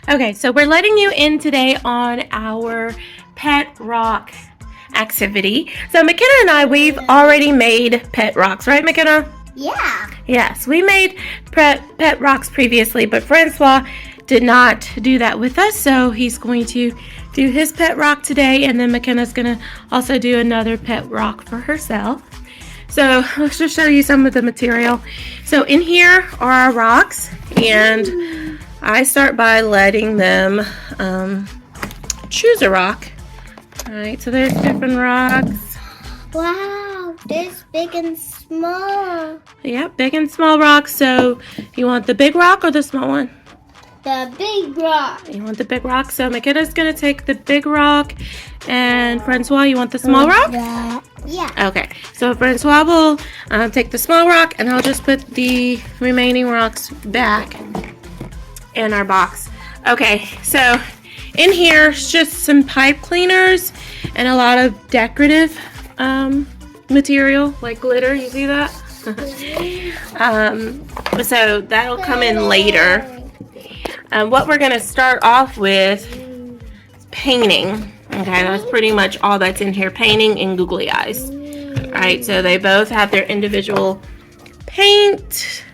Okay, so we're letting you in today on our pet rock activity. So McKenna and I, we've already made pet rocks, right, McKenna? Yeah. Yes, we made pet rocks previously, but Francois did not do that with us, so he's going to do his pet rock today, and then McKenna's going to also do another pet rock for herself. So let's just show you some of the material. So in here are our rocks, and I start by letting them choose a rock. All right, so there's different rocks. Wow, there's big and small. Yep, big and small rocks. So you want the big rock or the small one? The big rock. You want the big rock. So McKenna's going to take the big rock. And Francois, you want the small rock? Yeah. Okay, so Francois will take the small rock, and I'll just put the remaining rocks back in our box. Okay, so in here is just some pipe cleaners and a lot of decorative material like glitter. You see that? So that'll come in later. What we're going to start off with is painting. Okay, that's pretty much all that's in here. Painting and googly eyes. All right, so they both have their individual paint.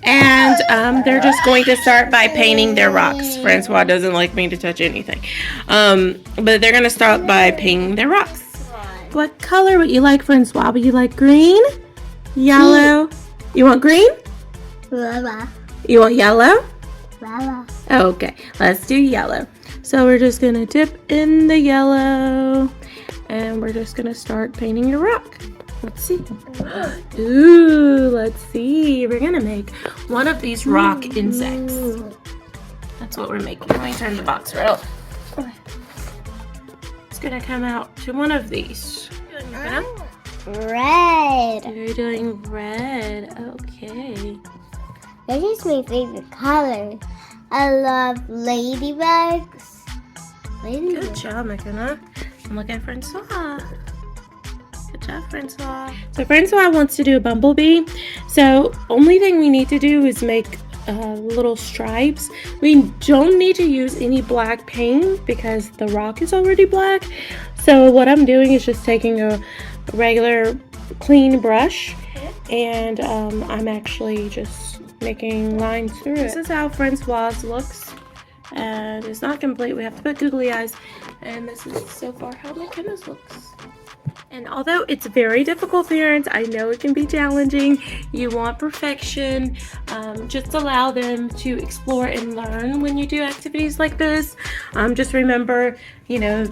And they're just going to start by painting their rocks. Francois doesn't like me to touch anything. But they're going to start by painting their rocks. What color would you like, Francois? Would you like green? Yellow? You want green? Lava. You want yellow? Lava. Okay, let's do yellow. So we're just going to dip in the yellow. And we're just going to start painting your rock. Let's see. Ooh, let's see. We're going to make one of these rock insects. That's what we're making. Let me turn the box around. It's going to come out to one of these. Red. You're doing red. Okay. That is my favorite color. I love ladybugs. Good job, McKenna. I'm looking at Francois. Good job, Francois. So Francois wants to do a bumblebee. So only thing we need to do is make little stripes. We don't need to use any black paint because the rock is already black. So what I'm doing is just taking a regular clean brush, and I'm actually just making lines through it. This is how Francois looks. And it's not complete. We have to put googly eyes. And this is so far how McKenna's looks. And although it's very difficult, parents, I know it can be challenging. You want perfection. Just allow them to explore and learn when you do activities like this. Just remember, you know,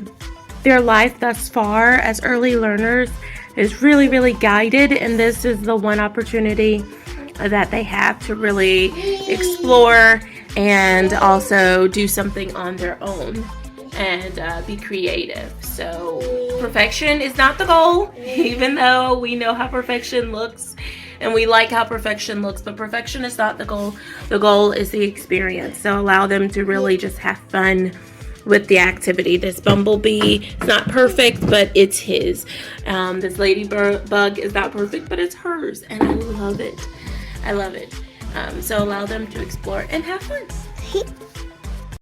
their life thus far as early learners is really, really guided. And this is the one opportunity that they have to really explore and also do something on their own and be creative. So perfection is not the goal, even though we know how perfection looks and we like how perfection looks, but perfection is not the goal. The goal is the experience. So allow them to really just have fun with the activity. This bumblebee is not perfect, but it's his. This ladybug is not perfect, but it's hers, and I love it. I love it. So allow them to explore and have fun.